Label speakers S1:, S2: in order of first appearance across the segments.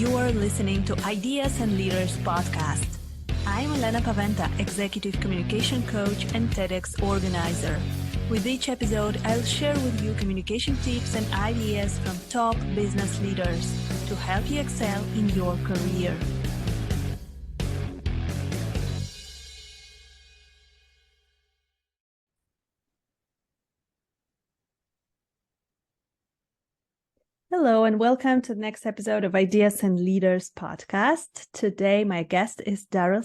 S1: You are listening to Ideas and Leaders podcast. I'm Elena Paweta, Executive Communication Coach and TEDx organizer. With each episode, I'll share with you communication tips and ideas from top business leaders to help you excel in your career. Hello and welcome to the next episode of Ideas and Leaders podcast. Today, my guest is Darryl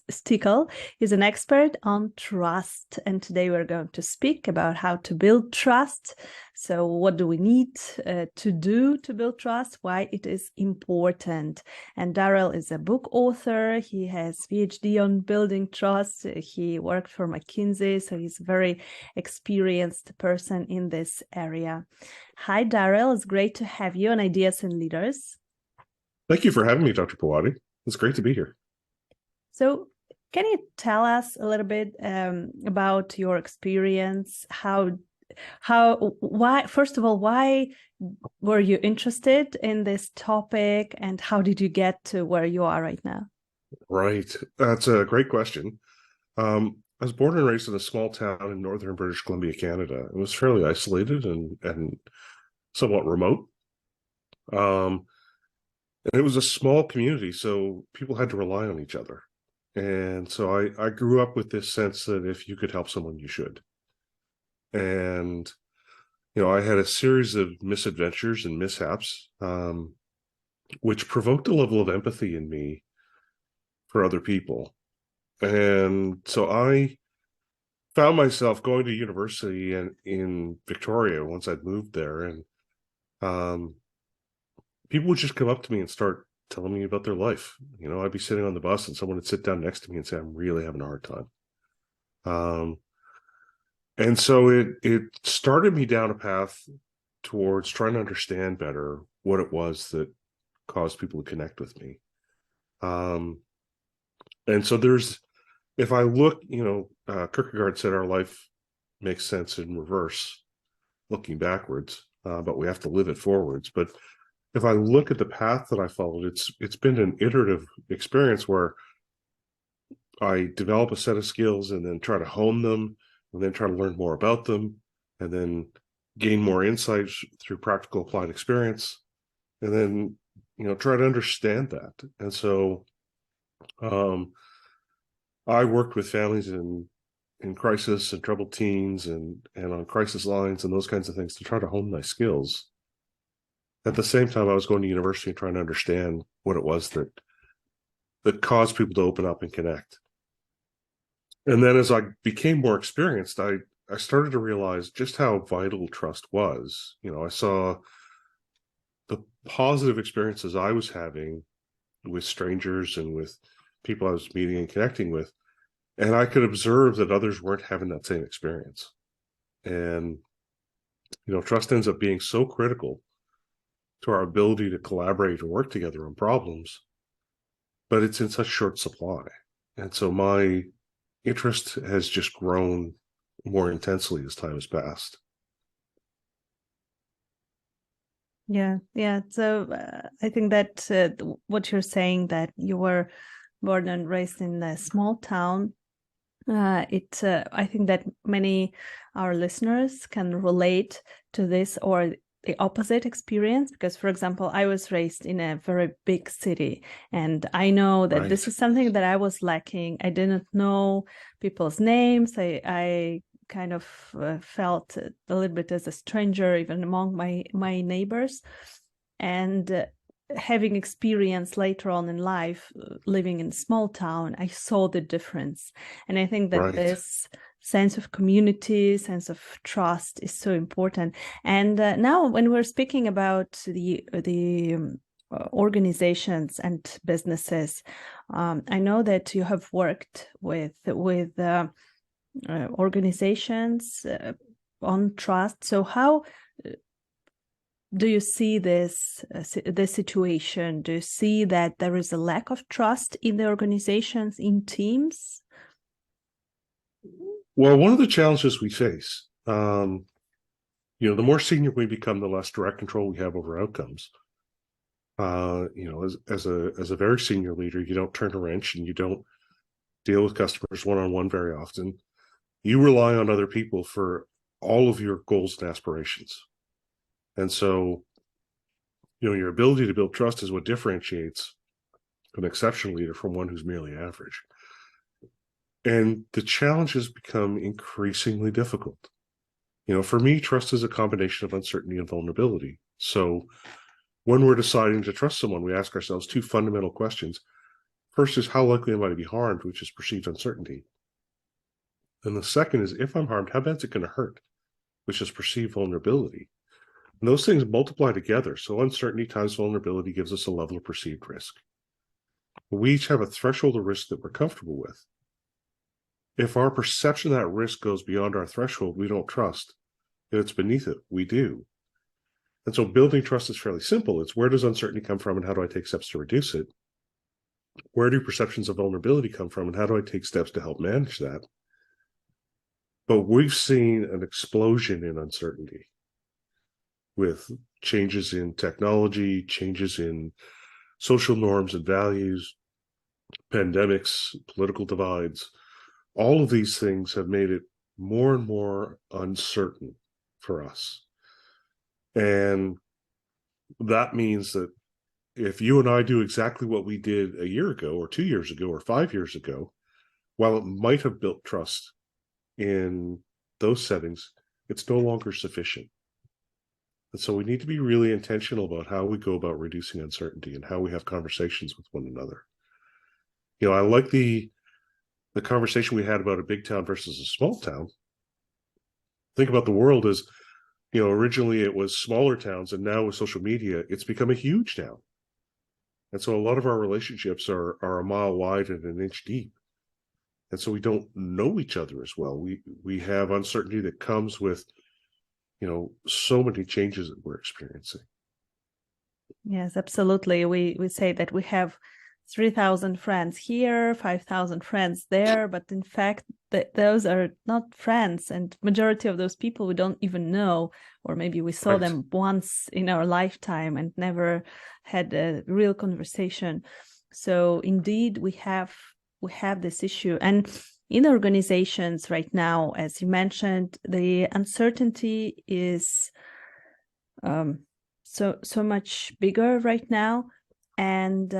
S1: Stickel. He's an expert on trust. And today we're going to speak about how to build trust. So what do we need to do to build trust? Why it is important. And Darryl is a book author. He has PhD on building trust. He worked for Mckinsey, so he's a very experienced person in this area. Hi, Darryl. It's great to have you on Ideas and Leaders.
S2: Thank you for having me, Dr. Paweta. It's great to be here.
S1: So can you tell us a little bit about your experience? Why, first of all, why were you interested in this topic and how did you get to where you are right now?
S2: Right. That's a great question. I was born and raised in a small town in northern British Columbia, Canada. It was fairly isolated and somewhat remote. And it was a small community, so people had to rely on each other. And so I grew up with this sense that if you could help someone, you should. And, I had a series of misadventures and mishaps, which provoked a level of empathy in me for other people. And so I found myself going to university in Victoria once I'd moved there, and people would just come up to me and start telling me about their life. I'd be sitting on the bus and someone would sit down next to me and say, I'm really having a hard time. And so it started me down a path towards trying to understand better what it was that caused people to connect with me. And so if I look, Kierkegaard said our life makes sense in reverse, looking backwards, but we have to live it forwards. But if I look at the path that I followed, it's been an iterative experience where I develop a set of skills and then try to hone them and then try to learn more about them and then gain more insights through practical applied experience and then, try to understand that. And so I worked with families in crisis and troubled teens and on crisis lines and those kinds of things to try to hone my skills. At the same time, I was going to university and trying to understand what it was that caused people to open up and connect. And then as I became more experienced, I started to realize just how vital trust was. I saw the positive experiences I was having with strangers and with people I was meeting and connecting with. And I could observe that others weren't having that same experience. And, trust ends up being so critical to our ability to collaborate and work together on problems, but it's in such short supply. And so my interest has just grown more intensely as time has passed.
S1: Yeah. So I think that what you're saying, that you were born and raised in a small town, I think that many our listeners can relate to this or the opposite experience, because, for example, I was raised in a very big city, and I know that This is something that I was lacking. I didn't know people's names. I kind of felt a little bit as a stranger, even among my neighbors. And having experience later on in life, living in a small town, I saw the difference. And I think that this sense of community, sense of trust is so important. And now when we're speaking about the organizations and businesses, I know that you have worked with organizations on trust. So how do you see this situation? Do you see that there is a lack of trust in the organizations, in teams?
S2: Well, one of the challenges we face, the more senior we become, the less direct control we have over outcomes. As a very senior leader, you don't turn a wrench and you don't deal with customers one-on-one very often. You rely on other people for all of your goals and aspirations. And so, your ability to build trust is what differentiates an exceptional leader from one who's merely average. And the challenges become increasingly difficult. For me, trust is a combination of uncertainty and vulnerability. So when we're deciding to trust someone, we ask ourselves two fundamental questions. First is, how likely am I to be harmed, which is perceived uncertainty. And the second is, if I'm harmed, how bad is it going to hurt, which is perceived vulnerability. And those things multiply together. So uncertainty times vulnerability gives us a level of perceived risk. We each have a threshold of risk that we're comfortable with. If our perception of that risk goes beyond our threshold, we don't trust. If it's beneath it, we do. And so building trust is fairly simple. It's, where does uncertainty come from and how do I take steps to reduce it? Where do perceptions of vulnerability come from and how do I take steps to help manage that? But we've seen an explosion in uncertainty with changes in technology, changes in social norms and values, pandemics, political divides. All of these things have made it more and more uncertain for us. And that means that if you and I do exactly what we did a year ago or 2 years ago or 5 years ago, while it might have built trust in those settings, it's no longer sufficient. And so we need to be really intentional about how we go about reducing uncertainty and how we have conversations with one another. I like the conversation we had about a big town versus a small town. Think about the world as, originally it was smaller towns, and now with social media, it's become a huge town. And so a lot of our relationships are a mile wide and an inch deep. And so we don't know each other as well. We have uncertainty that comes with, so many changes that we're experiencing.
S1: Yes, absolutely. We say that we have 3,000 friends here, 5,000 friends there, but in fact, those are not friends, and majority of those people we don't even know, or maybe we saw them once in our lifetime and never had a real conversation. So indeed, we have this issue, and in organizations right now, as you mentioned, the uncertainty is so much bigger right now. And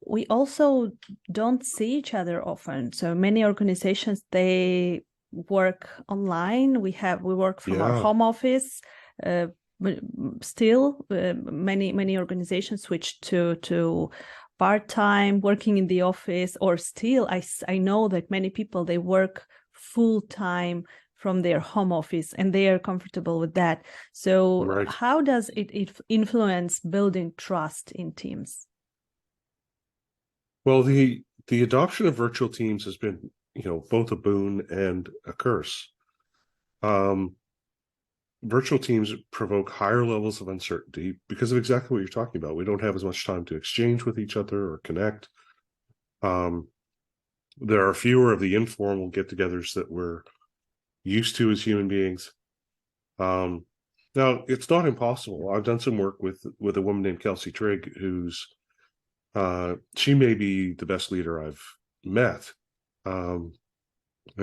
S1: we also don't see each other often. So many organizations, they work online. We work from our home office. Still, many organizations switch to part-time working in the office, or still I know that many people, they work full-time from their home office and they are comfortable with that. So how does it influence building trust in teams?
S2: Well, the adoption of virtual teams has been, both a boon and a curse. Virtual teams provoke higher levels of uncertainty because of exactly what you're talking about. We don't have as much time to exchange with each other or connect. There are fewer of the informal get-togethers that we're used to as human beings. Now, it's not impossible. I've done some work with a woman named Kelsey Trigg, who's she may be the best leader I've met, and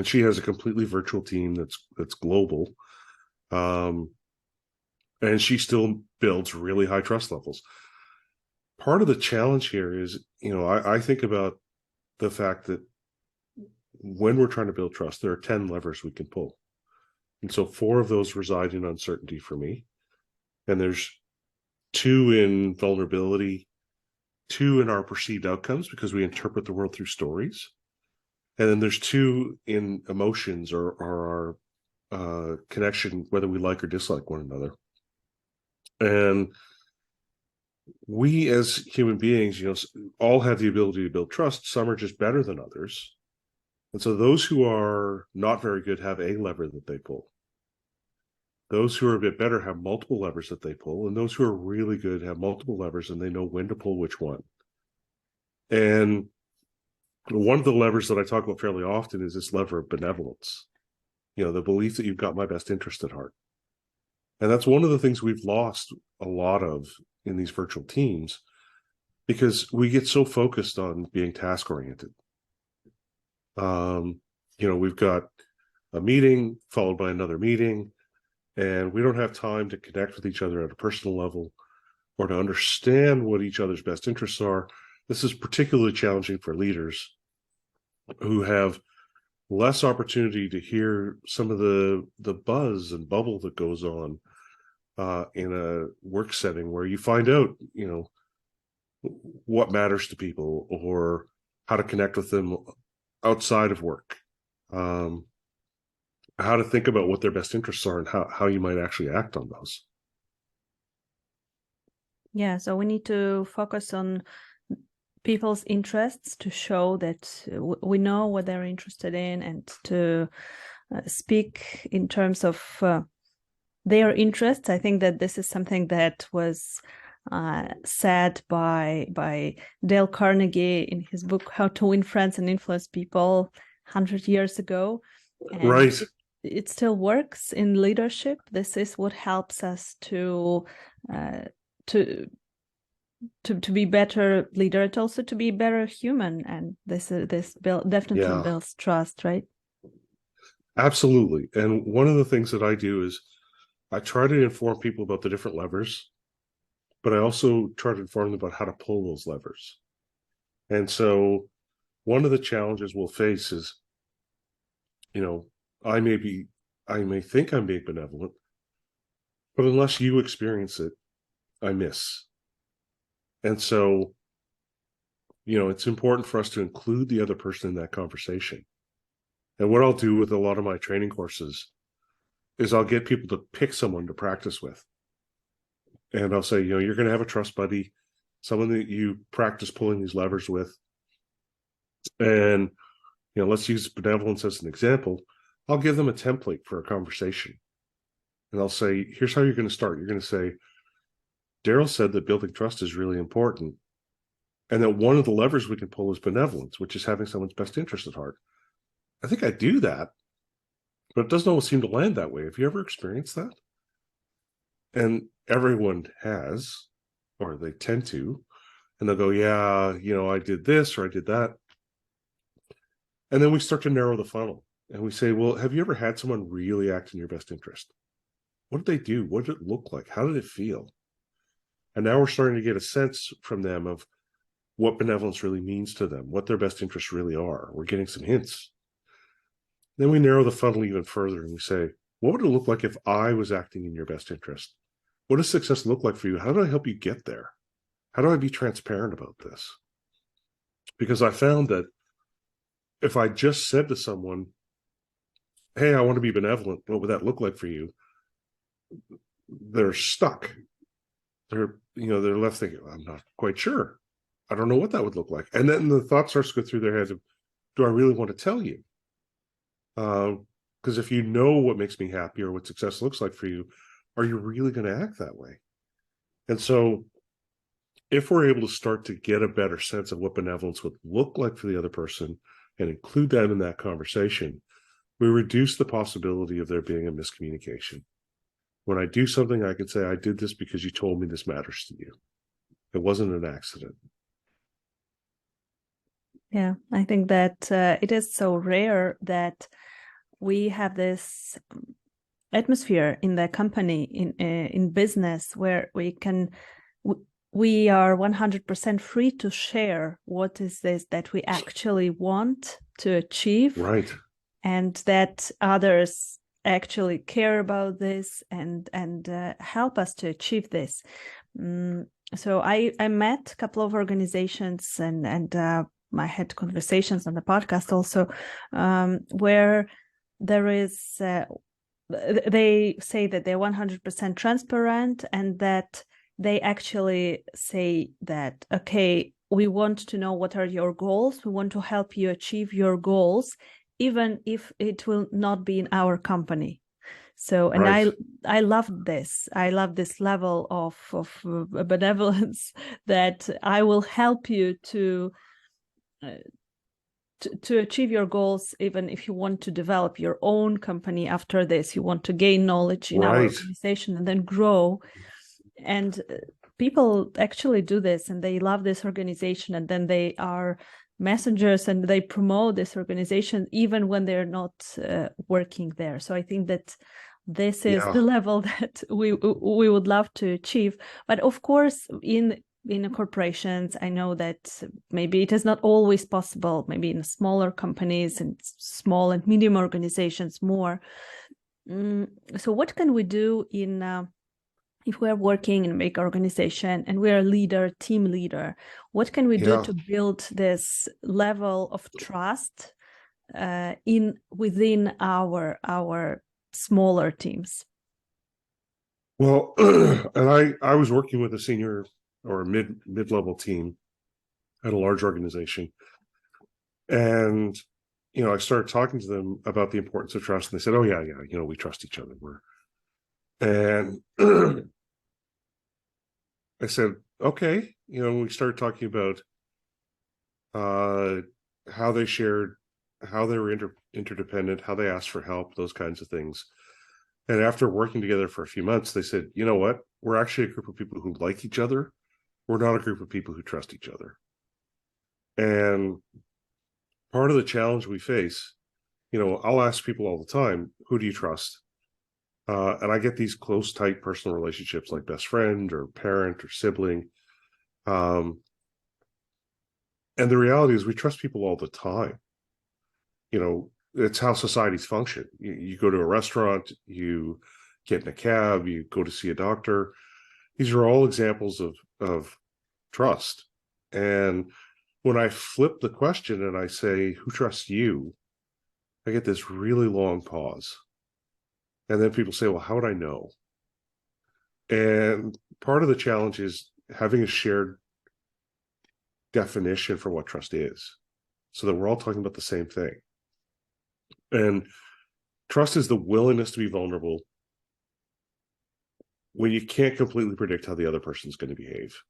S2: she has a completely virtual team that's global, and she still builds really high trust levels. Part of the challenge here is, I think about the fact that when we're trying to build trust, there are 10 levers we can pull, and so 4 of those reside in uncertainty for me, and there's 2 in vulnerability, 2 in our perceived outcomes because we interpret the world through stories. And then there's 2 in emotions or our connection, whether we like or dislike one another. And we as human beings, all have the ability to build trust. Some are just better than others. And so those who are not very good have a lever that they pull. Those who are a bit better have multiple levers that they pull, and those who are really good have multiple levers and they know when to pull which one. And one of the levers that I talk about fairly often is this lever of benevolence, the belief that you've got my best interest at heart. And that's one of the things we've lost a lot of in these virtual teams, because we get so focused on being task oriented. We've got a meeting followed by another meeting, and we don't have time to connect with each other at a personal level or to understand what each other's best interests are. This is particularly challenging for leaders who have less opportunity to hear some of the buzz and bubble that goes on in a work setting, where you find out, what matters to people or how to connect with them outside of work, how to think about what their best interests are and how you might actually act on those.
S1: Yeah, so we need to focus on people's interests to show that we know what they're interested in, and to speak in terms of their interests. I think that this is something that was said by Dale Carnegie in his book How to Win Friends and Influence People 100 years ago. And
S2: right.
S1: It still works in leadership. This is what helps us to be better leader, and also to be better human. And this definitely builds trust, right?
S2: Absolutely. And one of the things that I do is I try to inform people about the different levers, but I also try to inform them about how to pull those levers. And so one of the challenges we'll face is, I may think I'm being benevolent, but unless you experience it, I miss. And so, it's important for us to include the other person in that conversation. And what I'll do with a lot of my training courses is I'll get people to pick someone to practice with. And I'll say, you're going to have a trust buddy, someone that you practice pulling these levers with. And, let's use benevolence as an example. I'll give them a template for a conversation. And I'll say, here's how you're going to start. You're going to say, Darryl said that building trust is really important, and that one of the levers we can pull is benevolence, which is having someone's best interest at heart. I think I do that, but it doesn't always seem to land that way. Have you ever experienced that? And everyone has, or they tend to, and they'll go, yeah, I did this or I did that. And then we start to narrow the funnel, and we say, well, have you ever had someone really act in your best interest? What did they do? What did it look like? How did it feel? And now we're starting to get a sense from them of what benevolence really means to them, what their best interests really are. We're getting some hints. Then we narrow the funnel even further, and we say, what would it look like if I was acting in your best interest? What does success look like for you? How do I help you get there? How do I be transparent about this? Because I found that if I just said to someone, hey, I want to be benevolent, what would that look like for you? They're stuck. They're left thinking, I'm not quite sure. I don't know what that would look like. And then the thought starts to go through their heads of, do I really want to tell you? Because if you know what makes me happy or what success looks like for you, are you really going to act that way? And so if we're able to start to get a better sense of what benevolence would look like for the other person and include that in that conversation, we reduce the possibility of there being a miscommunication. When I do something, I can say, I did this because you told me this matters to you. It wasn't an accident.
S1: Yeah, I think that it is so rare that we have this atmosphere in the company, in business, where we are 100% free to share what is this that we actually want to achieve,
S2: right?
S1: And that others actually care about this and help us to achieve this. So I met a couple of organizations and I had conversations on the podcast also, where there is they say that they're 100% transparent, and that they actually say that, okay, we want to know what are your goals. We want to help you achieve your goals, even if it will not be in our company. So, and right. I love this. I love this level of benevolence, that I will help you to achieve your goals, even if you want to develop your own company after this. You want to gain knowledge in our organization and then grow. And people actually do this and they love this organization, and then they are messengers and they promote this organization even when they're not working there. So I think that this is the level that we would love to achieve. But of course, in corporations, I know that maybe it is not always possible, maybe in smaller companies and small and medium organizations more. So what can we do if we're working in a big organization and we're a leader, team leader? What can we do to build this level of trust within our smaller teams?
S2: Well, and I was working with a senior or a mid-level team at a large organization, and I started talking to them about the importance of trust, and they said, "Oh yeah, we trust each other." And I said, "Okay," we started talking about how they shared, how they were interdependent, how they asked for help, those kinds of things. And after working together for a few months, they said, "You know what? We're actually a group of people who like each other. We're not a group of people who trust each other." And part of the challenge we face, I'll ask people all the time, "Who do you trust?" And I get these close, tight personal relationships like best friend or parent or sibling. And the reality is we trust people all the time. It's how societies function. You go to a restaurant, you get in a cab, you go to see a doctor. These are all examples of trust. And when I flip the question and I say, "Who trusts you?" I get this really long pause. And then people say, "Well, how would I know?" And part of the challenge is having a shared definition for what trust is, so that we're all talking about the same thing. And trust is the willingness to be vulnerable when you can't completely predict how the other person's going to behave.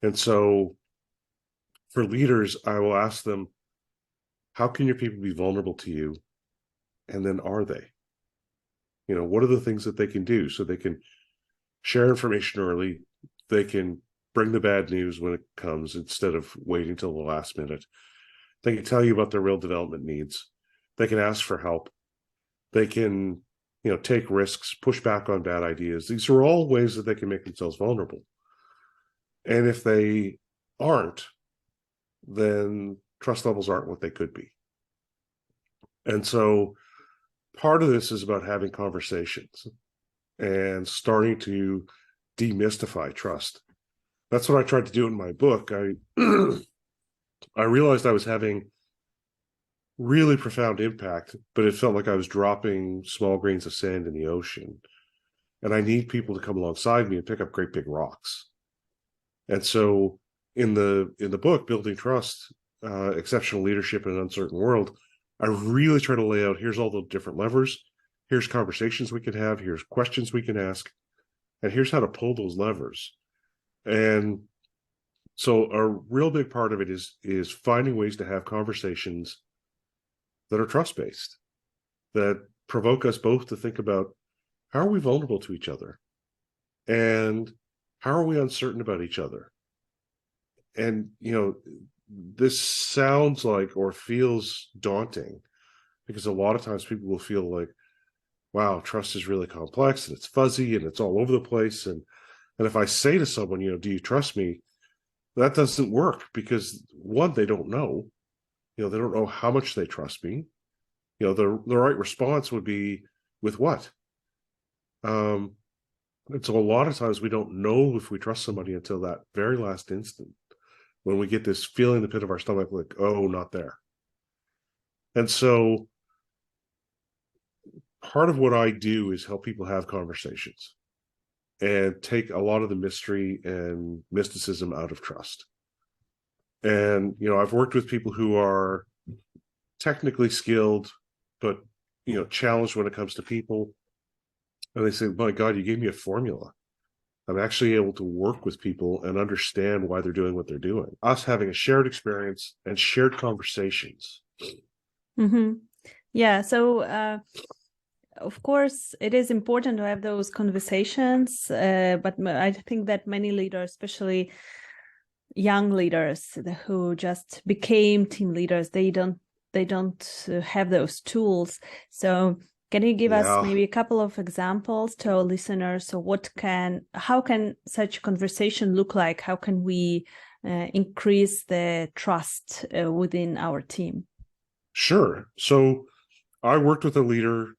S2: And so for leaders, I will ask them, how can your people be vulnerable to you? And then are they? What are the things that they can do so they can share information early? They can bring the bad news when it comes instead of waiting till the last minute. They can tell you about their real development needs. They can ask for help. They can, take risks, push back on bad ideas. These are all ways that they can make themselves vulnerable. And if they aren't, then trust levels aren't what they could be. And so part of this is about having conversations and starting to demystify trust. That's what I tried to do in my book. I realized I was having really profound impact, but it felt like I was dropping small grains of sand in the ocean. And I need people to come alongside me and pick up great big rocks. And so in the book, Building Trust, Exceptional Leadership in an Uncertain World, I really try to lay out, here's all the different levers, here's conversations we can have, here's questions we can ask, and here's how to pull those levers. And so a real big part of it is finding ways to have conversations that are trust-based, that provoke us both to think about, how are we vulnerable to each other? And how are we uncertain about each other? And, this sounds like or feels daunting, because a lot of times people will feel like, wow, trust is really complex and it's fuzzy and it's all over the place. And if I say to someone, "Do you trust me?" that doesn't work, because one, they don't know. They don't know how much they trust me. The right response would be, with what? And so a lot of times we don't know if we trust somebody until that very last instant, when we get this feeling in the pit of our stomach, like, oh, not there. And so part of what I do is help people have conversations and take a lot of the mystery and mysticism out of trust. And, I've worked with people who are technically skilled, but, challenged when it comes to people. And they say, "My God, you gave me a formula. I'm actually able to work with people and understand why they're doing what they're doing." Us having a shared experience and shared conversations.
S1: Mm-hmm. Yeah. So of course, it is important to have those conversations, but I think that many leaders, especially young leaders who just became team leaders, they don't have those tools. So can you give us
S2: Yeah.
S1: maybe a couple of examples to our listeners? So how can such conversation look like? How can we increase the trust within our team?
S2: Sure. So I worked with a leader.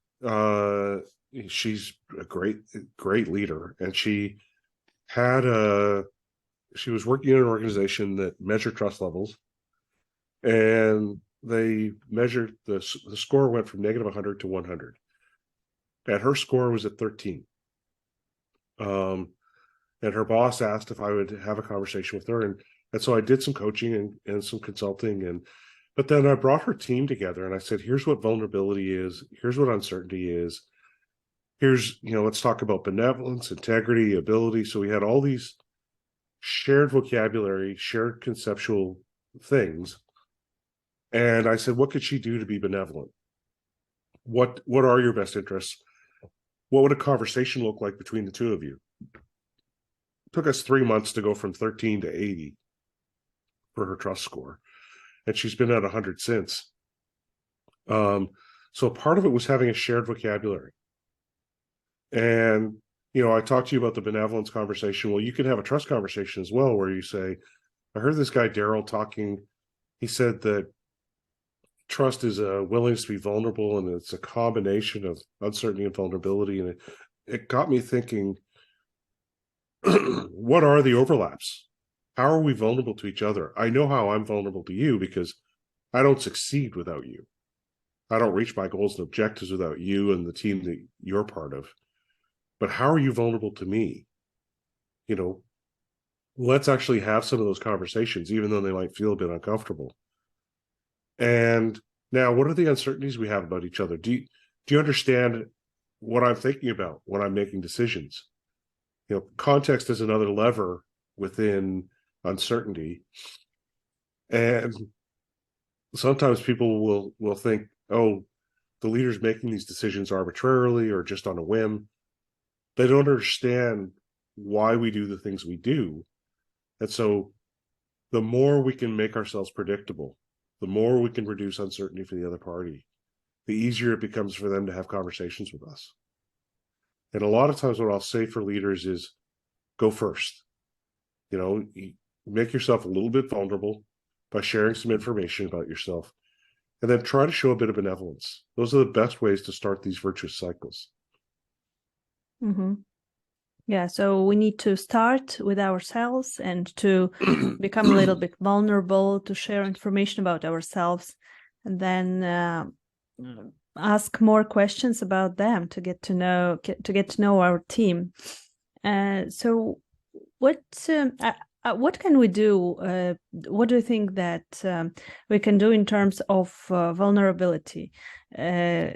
S2: She's a great leader, and she was working in an organization that measured trust levels, and they measured the score went from negative 100 to 100, and her score was at 13. And her boss asked if I would have a conversation with her, and so I did some coaching and some consulting, but then I brought her team together and I said, here's what vulnerability is, here's what uncertainty is, here's, let's talk about benevolence, integrity, ability. So we had all these shared vocabulary, shared conceptual things. And I said, what could she do to be benevolent? What are your best interests? What would a conversation look like between the two of you? It took us 3 months to go from 13 to 80 for her trust score, and she's been at 100 since. So part of it was having a shared vocabulary. And I talked to you about the benevolence conversation. Well, you can have a trust conversation as well, where you say, I heard this guy Darryl talking. He said that trust is a willingness to be vulnerable, and it's a combination of uncertainty and vulnerability. And it got me thinking, what are the overlaps? How are we vulnerable to each other? I know how I'm vulnerable to you because I don't succeed without you. I don't reach my goals and objectives without you and the team that you're part of. But how are you vulnerable to me? Let's actually have some of those conversations, even though they might feel a bit uncomfortable. And now, what are the uncertainties we have about each other? Do you understand what I'm thinking about when I'm making decisions? Context is another lever within uncertainty. And sometimes people will think, oh, the leader's making these decisions arbitrarily or just on a whim. They don't understand why we do the things we do. And so the more we can make ourselves predictable, the more we can reduce uncertainty for the other party, the easier it becomes for them to have conversations with us. And a lot of times what I'll say for leaders is go first. Make yourself a little bit vulnerable by sharing some information about yourself, and then try to show a bit of benevolence. Those are the best ways to start these virtuous cycles.
S1: Mm-hmm. Yeah, so we need to start with ourselves and to become a little bit vulnerable, to share information about ourselves, and then ask more questions about them to get to know our team. So what can we do? What do you think that we can do in terms of vulnerability? How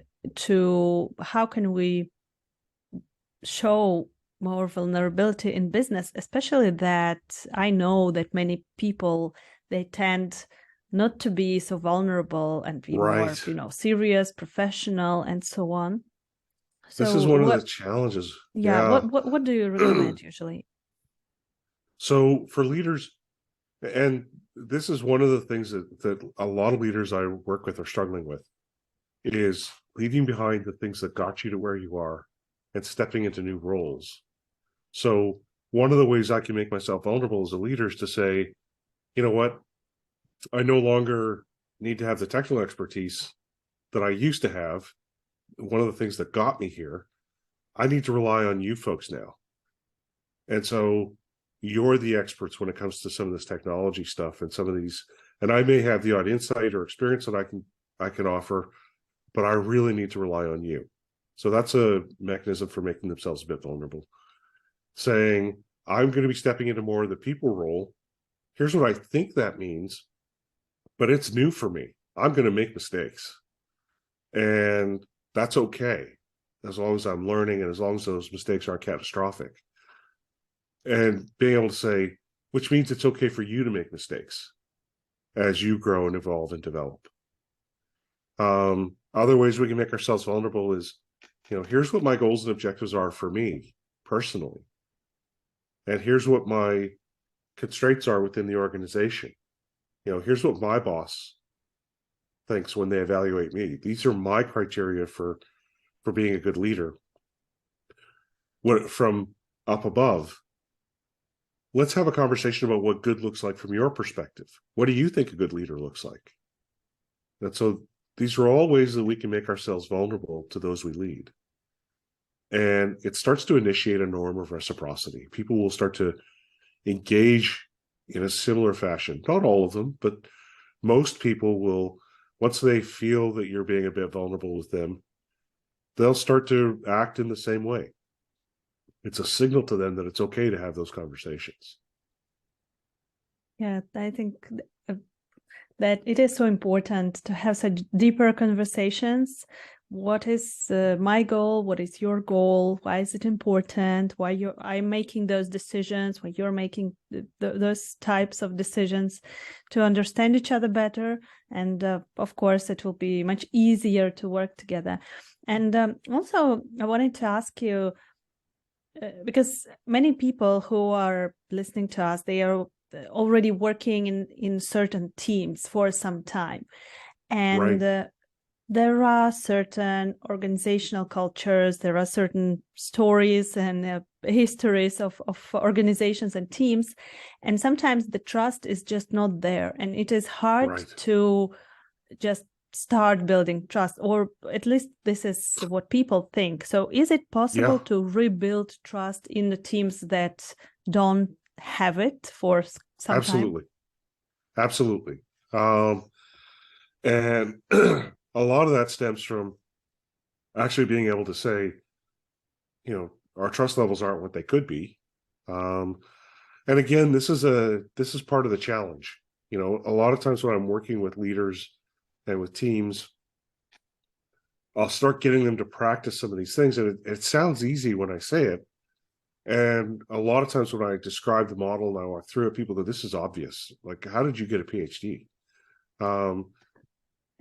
S1: can we show more vulnerability in business, especially that I know that many people, they tend not to be so vulnerable and be more, serious, professional, and so on. So
S2: this is one of the challenges.
S1: Yeah. What do you recommend usually?
S2: So for leaders, and this is one of the things that a lot of leaders I work with are struggling with, is leaving behind the things that got you to where you are and stepping into new roles. So one of the ways I can make myself vulnerable as a leader is to say, you know what, I no longer need to have the technical expertise that I used to have. One of the things that got me here, I need to rely on you folks now. And so you're the experts when it comes to some of this technology stuff and some of these, and I may have the odd insight or experience that I can offer, but I really need to rely on you. So that's a mechanism for making themselves a bit vulnerable. Saying, I'm going to be stepping into more of the people role. Here's what I think that means, but it's new for me. I'm going to make mistakes. And that's okay, as long as I'm learning and as long as those mistakes aren't catastrophic. And being able to say, which means it's okay for you to make mistakes as you grow and evolve and develop. Other ways we can make ourselves vulnerable is here's what my goals and objectives are for me personally. And here's what my constraints are within the organization. Here's what my boss thinks when they evaluate me. These are my criteria for being a good leader. From up above, let's have a conversation about what good looks like from your perspective. What do you think a good leader looks like? And so these are all ways that we can make ourselves vulnerable to those we lead. And it starts to initiate a norm of reciprocity. People will start to engage in a similar fashion. Not all of them, but most people will, once they feel that you're being a bit vulnerable with them, they'll start to act in the same way. It's a signal to them that it's okay to have those conversations.
S1: Yeah, I think that it is so important to have such deeper conversations. What is my goal? What is your goal? Why is it important? Why I'm making those decisions? Why you're making those types of decisions, to understand each other better. And of course, it will be much easier to work together. And also, I wanted to ask you, because many people who are listening to us, they are already working in certain teams for some time. And
S2: Right.
S1: There are certain organizational cultures, there are certain stories and histories of organizations and teams. And sometimes the trust is just not there. And it is hard
S2: Right.
S1: to just start building trust, or at least this is what people think. So is it possible to rebuild trust in the teams that don't have it for some
S2: Absolutely.
S1: time?
S2: Absolutely. And a lot of that stems from actually being able to say, our trust levels aren't what they could be. And again, this is part of the challenge. A lot of times when I'm working with leaders and with teams, I'll start getting them to practice some of these things. And it sounds easy when I say it. And a lot of times when I describe the model and I walk through it, people go, this is obvious. Like, how did you get a PhD?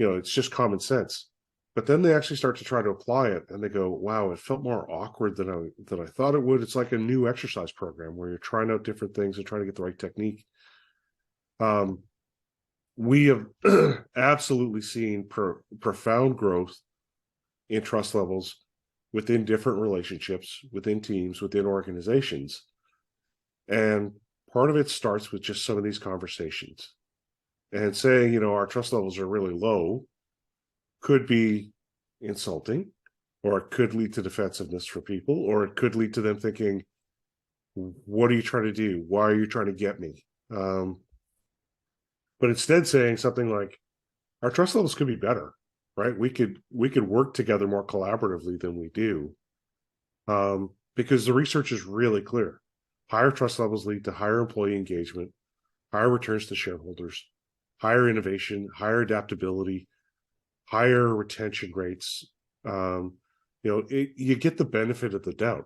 S2: It's just common sense. But then they actually start to try to apply it and they go, wow, it felt more awkward than I thought it would. It's like a new exercise program where you're trying out different things and trying to get the right technique. We have absolutely seen profound growth in trust levels within different relationships, within teams, within organizations. And part of it starts with just some of these conversations. And saying, our trust levels are really low could be insulting, or it could lead to defensiveness for people, or it could lead to them thinking, what are you trying to do? Why are you trying to get me? But instead saying something like, our trust levels could be better, right? We could work together more collaboratively than we do. Because the research is really clear. Higher trust levels lead to higher employee engagement, higher returns to shareholders, higher innovation, higher adaptability, higher retention rates. You get the benefit of the doubt.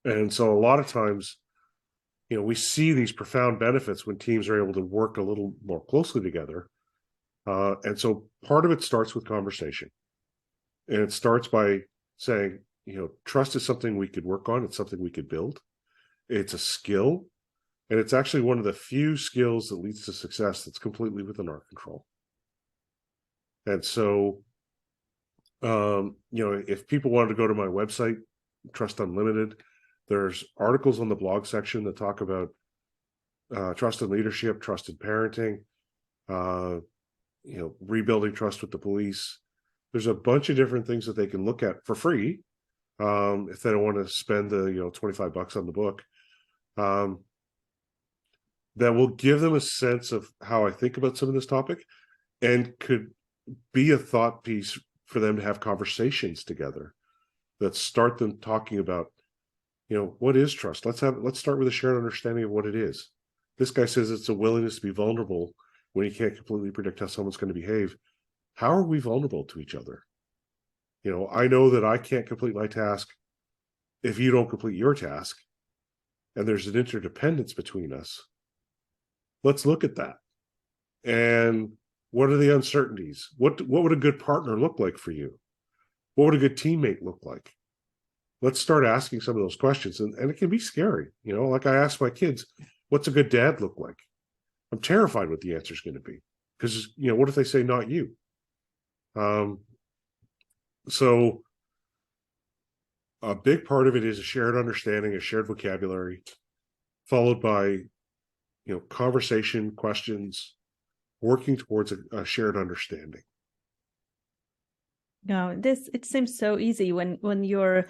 S2: And so a lot of times, we see these profound benefits when teams are able to work a little more closely together. And so part of it starts with conversation. And it starts by saying, trust is something we could work on. It's something we could build. It's a skill. And it's actually one of the few skills that leads to success that's completely within our control. And so, if people wanted to go to my website, Trust Unlimited, there's articles on the blog section that talk about trust in leadership, trust in parenting, rebuilding trust with the police. There's a bunch of different things that they can look at for free if they don't want to spend the $25 on the book. That will give them a sense of how I think about some of this topic, and could be a thought piece for them to have conversations together that start them talking about, what is trust? Let's start with a shared understanding of what it is. This guy says it's a willingness to be vulnerable when you can't completely predict how someone's going to behave. How are we vulnerable to each other? I know that I can't complete my task if you don't complete your task, and there's an interdependence between us. Let's look at that. And what are the uncertainties? What would a good partner look like for you? What would a good teammate look like? Let's start asking some of those questions. And it can be scary. Like I ask my kids, what's a good dad look like? I'm terrified what the answer is going to be. Because, what if they say not you? So a big part of it is a shared understanding, a shared vocabulary, followed by, conversation, questions, working towards a shared understanding.
S1: No, it seems so easy when you're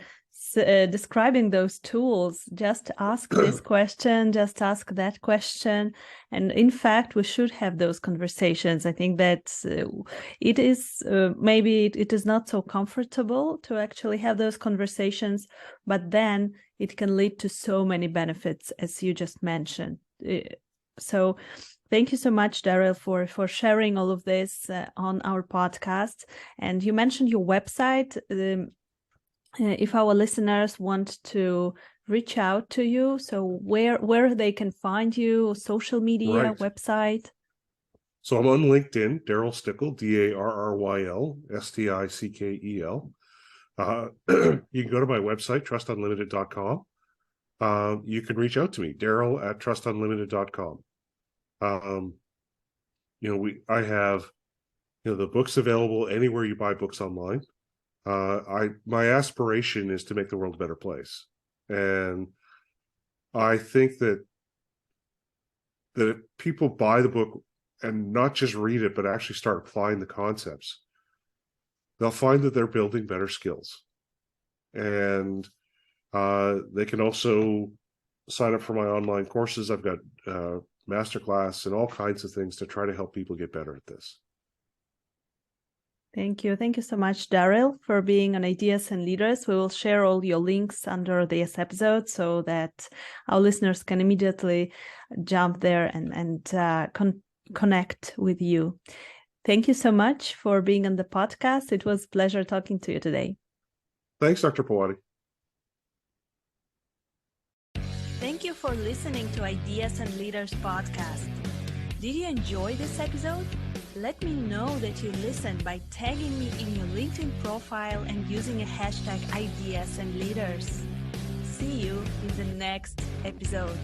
S1: describing those tools. Just ask this question, just ask that question, and in fact, we should have those conversations. I think that it is maybe it is not so comfortable to actually have those conversations, but then it can lead to so many benefits, as you just mentioned. So thank you so much, Darryl, for sharing all of this on our podcast. And you mentioned your website. If our listeners want to reach out to you, so where they can find you, social media,
S2: Right.
S1: website?
S2: So I'm on LinkedIn, Darryl Stickel, Darryl Stickel. You can go to my website, trustunlimited.com. You can reach out to me, Darryl@trustunlimited.com. I have, the books available anywhere you buy books online. My aspiration is to make the world a better place. And I think that if people buy the book and not just read it, but actually start applying the concepts, they'll find that they're building better skills. And they can also sign up for my online courses. I've got masterclass and all kinds of things to try to help people get better at this.
S1: Thank you. Thank you so much, Darryl, for being on Ideas and Leaders. We will share all your links under this episode so that our listeners can immediately jump there and connect with you. Thank you so much for being on the podcast. It was a pleasure talking to you today.
S2: Thanks, Dr. Paweta.
S1: Thank you for listening to Ideas and Leaders podcast. Did you enjoy this episode? Let me know that you listened by tagging me in your LinkedIn profile and using a hashtag Ideas and Leaders. See you in the next episode.